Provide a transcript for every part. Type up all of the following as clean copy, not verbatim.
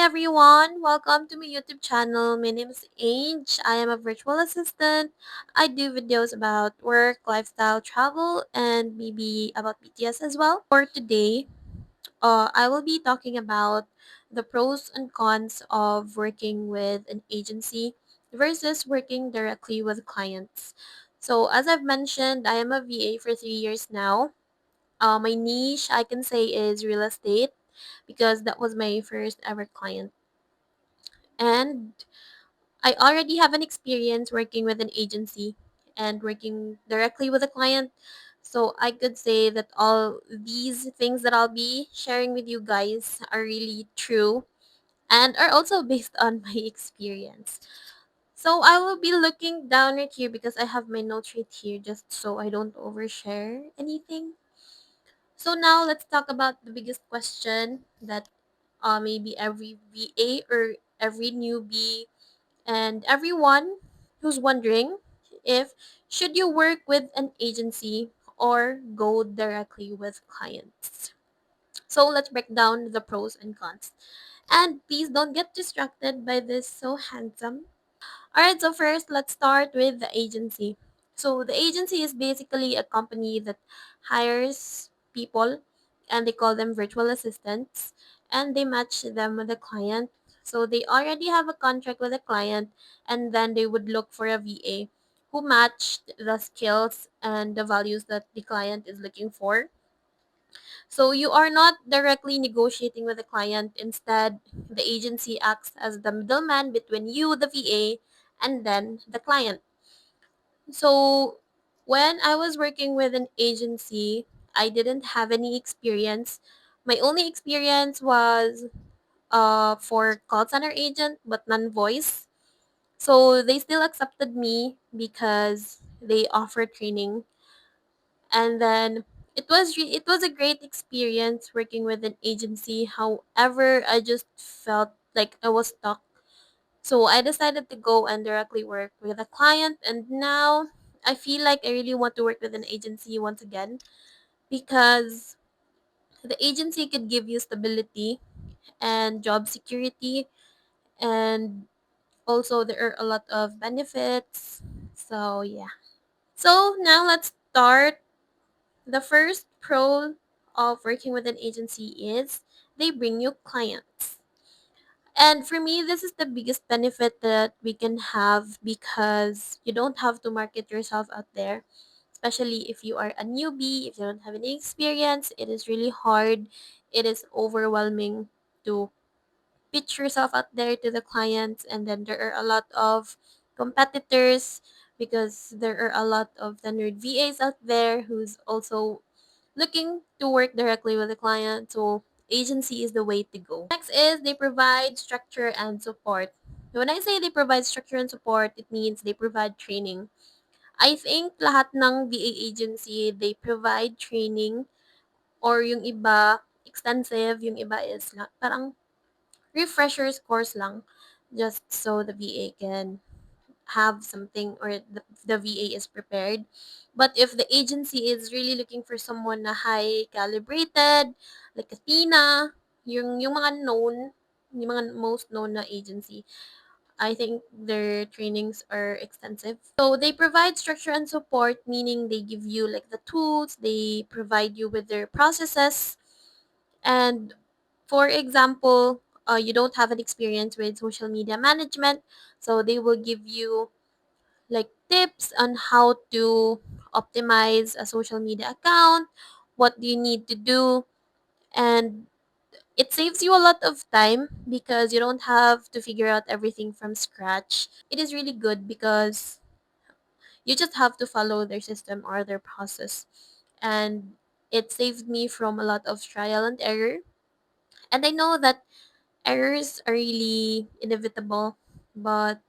everyone, welcome to my YouTube channel. My name is Ange. I am a virtual assistant. I do videos about work, lifestyle, travel, and maybe about BTS as well. For today, I will be talking about the pros and cons of working with an agency versus working directly with clients. So, as I've mentioned, I am a VA for 3 years now. My niche, I can say, is real estate because that was my first ever client. And I already have an experience working with an agency and working directly with a client. So I could say that all these things that I'll be sharing with you guys are really true and are also based on my experience. So I will be looking down right here because I have my notes right here just so I don't overshare anything. So now let's talk about the biggest question that maybe every VA or every newbie and everyone who's wondering if should you work with an agency or go directly with clients. So let's break down the pros and cons. And please don't get distracted by this so handsome. Alright, so first let's start with the agency. So the agency is basically a company that hires people and they call them virtual assistants and they match them with a client. So they already have a contract with a client and then they would look for a VA who matched the skills and the values that the client is looking for. So you are not directly negotiating with the client. Instead, the agency acts as the middleman between you, the VA, and then the client. So when I was working with an agency, I didn't have any experience. My only experience was for call center agent, but non-voice. So they still accepted me because they offer training, and then it was a great experience working with an agency. However, I just felt like I was stuck, so I decided to go and directly work with a client, and now I feel like I really want to work with an agency once again because the agency could give you stability and job security, and also there are a lot of benefits. So yeah, so now let's start. The first pro of working with an agency is they bring you clients. And for me, this is the biggest benefit that we can have because you don't have to market yourself out there. Especially if you are a newbie, if you don't have any experience, it is really hard. It is overwhelming to pitch yourself out there to the clients, and then there are a lot of competitors because there are a lot of tenured VAs out there who's also looking to work directly with the client, so agency is the way to go. Next is they provide structure and support. When I say they provide structure and support, it means they provide training. I think lahat ng VA agency, they provide training, or yung iba, extensive, yung iba is parang refreshers course lang, just so the VA can have something, or the VA is prepared. But if the agency is really looking for someone na high calibrated, like Athena, yung mga known, yung mga most known na agency, I think their trainings are extensive. So they provide structure and support, meaning they give you like the tools, they provide you with their processes, and for example, you don't have an experience with social media management, so they will give you like tips on how to optimize a social media account, what do you need to do, and it saves you a lot of time because you don't have to figure out everything from scratch. It is really good because you just have to follow their system or their process. And it saved me from a lot of trial and error. And I know that errors are really inevitable, but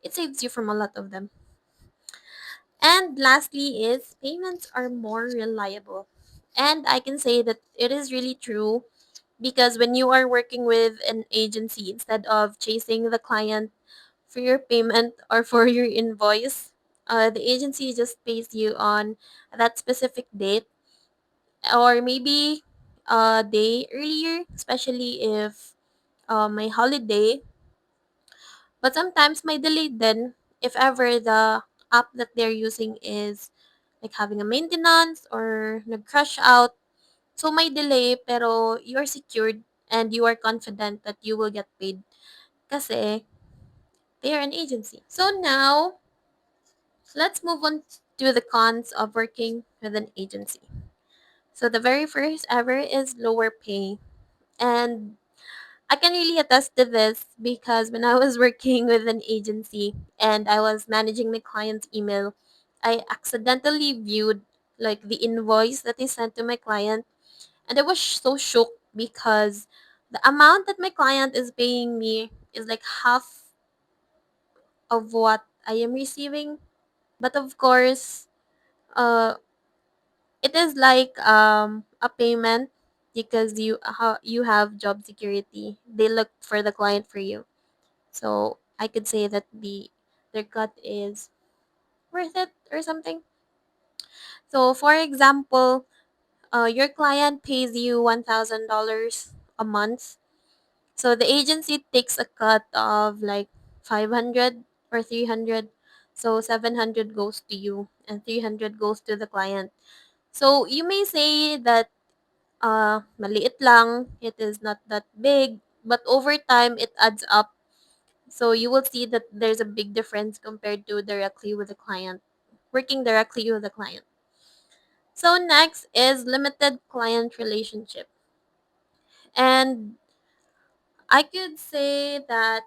it saves you from a lot of them. And lastly is payments are more reliable. And I can say that it is really true because when you are working with an agency, instead of chasing the client for your payment or for your invoice, the agency just pays you on that specific date, or maybe a day earlier, especially if my holiday. But sometimes my delay then, if ever the app that they're using is like having a maintenance or nag-crash out, so may delay pero you're secured and you are confident that you will get paid kasi they are an agency. So now, let's move on to the cons of working with an agency. So the very first ever is lower pay. And I can really attest to this because when I was working with an agency and I was managing my client's email, I accidentally viewed like the invoice that they sent to my client, and I was so shocked because the amount that my client is paying me is like half of what I am receiving. But of course, uh it is like a payment because you have job security. They look for the client for you. So I could say that their cut is worth it or something. So for example, your client pays you $1,000 a month. So the agency takes a cut of like 500 or 300. So 700 goes to you and 300 goes to the client. So you may say that maliit lang, it is not that big, but over time it adds up. So you will see that there's a big difference compared to directly with the client, working directly with the client. So next is limited client relationship. And I could say that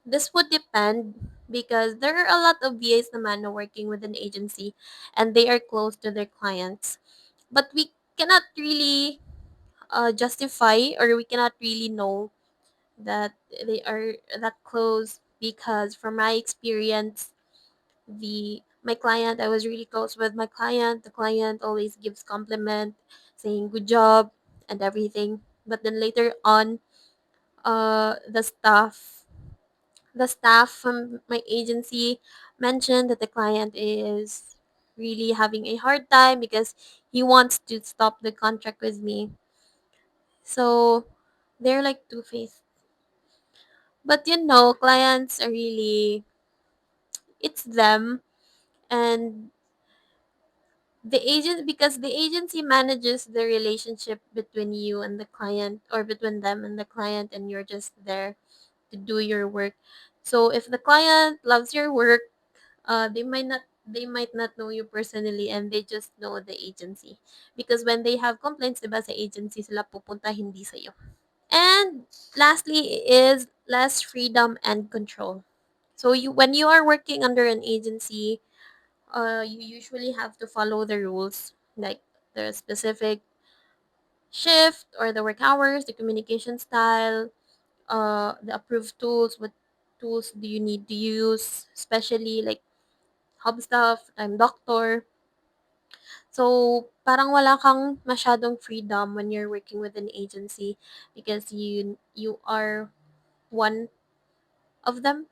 this would depend because there are a lot of VAs naman na working with an agency and they are close to their clients. But we cannot really justify or we cannot really know that they are that close because from my experience the my client I was really close with my client. The client always gives compliment saying good job and everything, but then later on the staff from my agency mentioned that the client is really having a hard time because he wants to stop the contract with me. So they're like two-faced. But clients are really, it's them, and the agent, because the agency manages the relationship between you and the client, or between them and the client, and you're just there to do your work. So if the client loves your work, they might not know you personally, and they just know the agency. Because when they have complaints, diba, sa agency sila pupunta, hindi sa'yo. And lastly is less freedom and control. So when you are working under an agency, you usually have to follow the rules, like the specific shift or the work hours, the communication style, the approved tools. What tools do you need to use, especially like Hubstaff, Time Doctor. So parang wala kang masyadong freedom when you're working with an agency because you are one of them,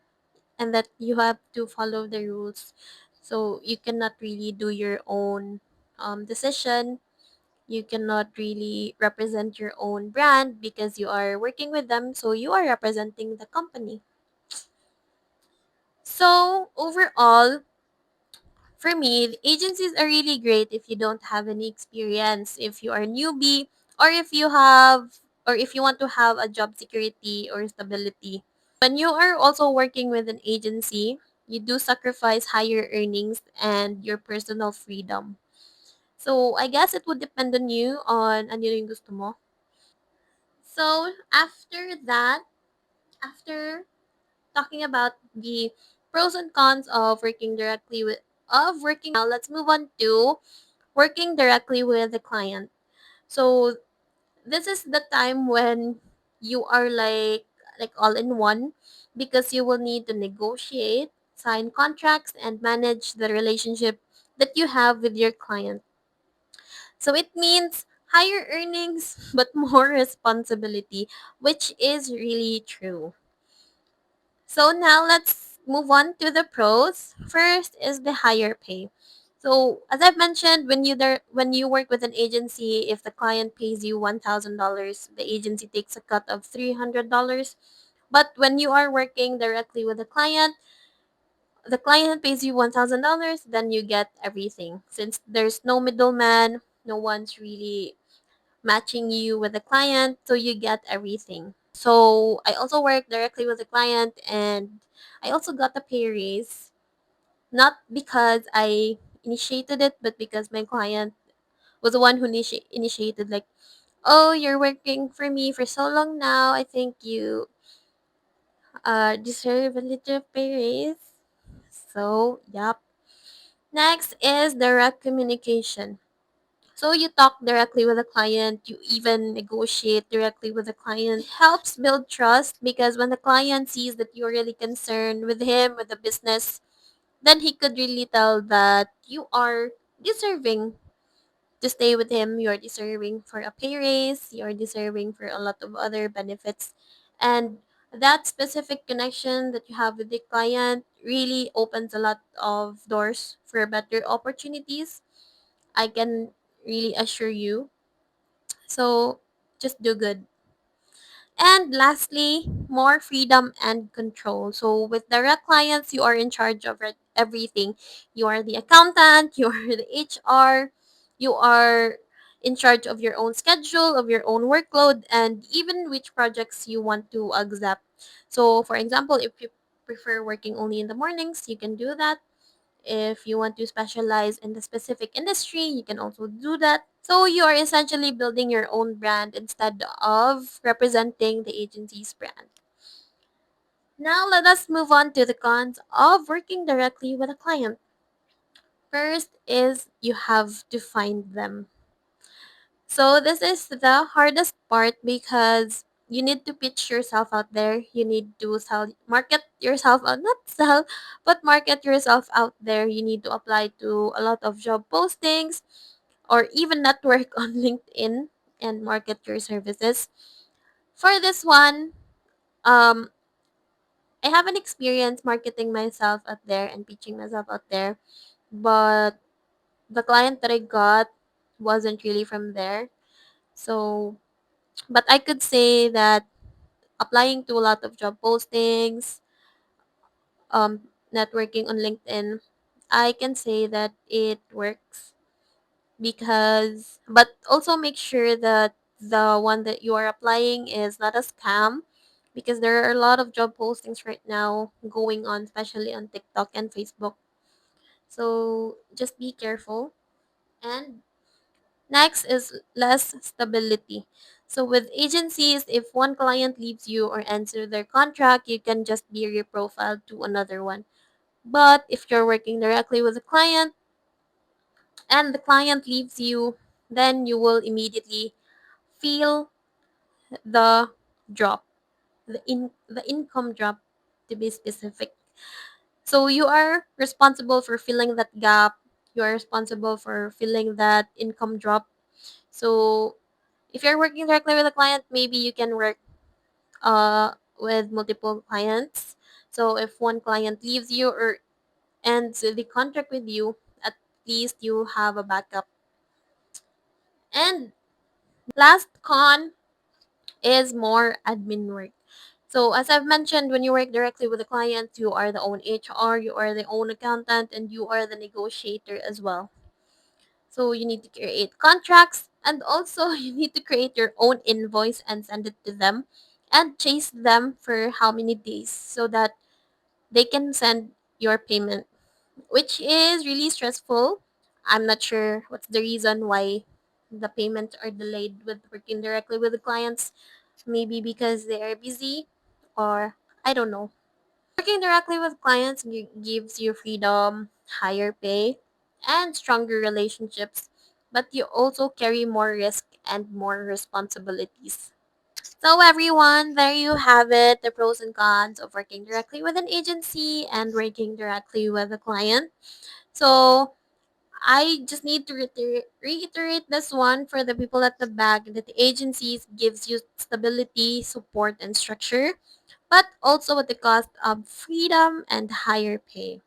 and that you have to follow the rules. So you cannot really do your own decision. You cannot really represent your own brand because you are working with them. So you are representing the company. So overall, for me, the agencies are really great if you don't have any experience, if you are a newbie, or if you want to have a job security or stability. When you are also working with an agency, you do sacrifice higher earnings and your personal freedom. So, I guess it would depend on you on ano yung gusto mo. So, after talking about the pros and cons of working now, let's move on to working directly with the client. So, this is the time when you are like all in one because you will need to negotiate, sign contracts, and manage the relationship that you have with your client. So it means higher earnings but more responsibility, which is really true. So now let's move on to the pros. First is the higher pay. So as I've mentioned, when you work with an agency, if the client pays you $1,000, the agency takes a cut of $300. But when you are working directly with the client pays you $1,000, then you get everything. Since there's no middleman, no one's really matching you with the client, so you get everything. So I also work directly with the client, and I also got a pay raise, not because I initiated it, but because my client was the one who initiated, like, oh, you're working for me for so long now. I think you deserve a little pay raise. So, yep. Next is direct communication. So you talk directly with the client, you even negotiate directly with the client. It helps build trust because when the client sees that you're really concerned with him, with the business, then he could really tell that you are deserving to stay with him, you're deserving for a pay raise, you're deserving for a lot of other benefits. And that specific connection that you have with the client really opens a lot of doors for better opportunities. I can really assure you. So just do good. And lastly, more freedom and control. So with direct clients, you are in charge of everything. You are the accountant, you are the HR, you are in charge of your own schedule, of your own workload, and even which projects you want to accept. So for example, if you prefer working only in the mornings, you can do that. If you want to specialize in the specific industry, you can also do that. So you are essentially building your own brand instead of representing the agency's brand. Now let us move on to the cons of working directly with a client. First is you have to find them. So this is the hardest part because you need to pitch yourself out there. You need to market yourself out, not sell, but market yourself out there. You need to apply to a lot of job postings or even network on LinkedIn and market your services. For this one, um, I haven't experienced marketing myself out there and pitching myself out there, but the client that I got wasn't really from there. So, but I could say that applying to a lot of job postings, networking on LinkedIn, I can say that it works because, but also make sure that the one that you are applying is not a scam because there are a lot of job postings right now going on, especially on TikTok and Facebook. So just be careful. And next is less stability. So with agencies, if one client leaves you or ends their contract, you can just be reprofiled to another one. But if you're working directly with a client and the client leaves you, then you will immediately feel the drop, the income drop to be specific. So you are responsible for filling that gap. You are responsible for filling that income drop. So if you're working directly with a client, maybe you can work with multiple clients. So if one client leaves you or ends the contract with you, at least you have a backup. And last con is more admin work. So as I've mentioned, when you work directly with the client, you are the own HR, you are the own accountant, and you are the negotiator as well. So you need to create contracts and also you need to create your own invoice and send it to them and chase them for how many days so that they can send your payment, which is really stressful. I'm not sure what's the reason why the payments are delayed with working directly with the clients. Maybe because they are busy or I don't know. Working directly with clients gives you freedom, higher pay, and stronger relationships, but you also carry more risk and more responsibilities. So everyone, there you have it, the pros and cons of working directly with an agency and working directly with a client. So I just need to reiterate this one for the people at the back that the agencies gives you stability, support, and structure, but also at the cost of freedom and higher pay.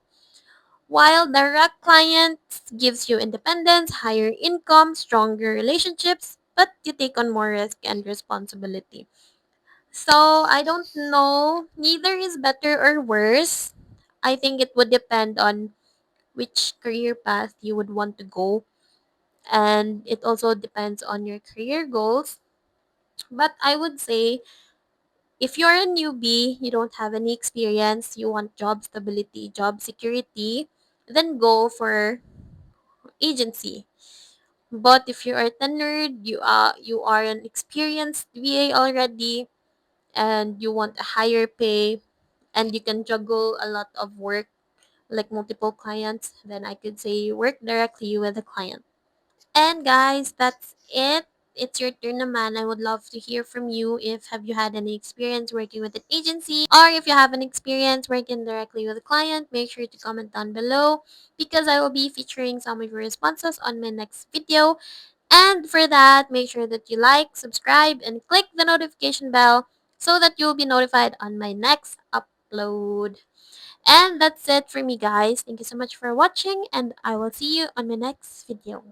While direct clients gives you independence, higher income, stronger relationships, but you take on more risk and responsibility. So I don't know, neither is better or worse. I think it would depend on which career path you would want to go, and it also depends on your career goals. But I would say if you're a newbie, you don't have any experience, you want job stability, job security, then go for agency. But if you are tenured, you are an experienced VA already, and you want a higher pay, and you can juggle a lot of work like multiple clients, then I could say work directly with the client. And guys, that's it. It's your turn naman. I would love to hear from you if have you had any experience working with an agency, or if you have an experience working directly with a client, make sure to comment down below because I will be featuring some of your responses on my next video. And for that, make sure that you like, subscribe, and click the notification bell so that you'll be notified on my next upload. And that's it for me, guys. Thank you so much for watching, and I will see you on my next video.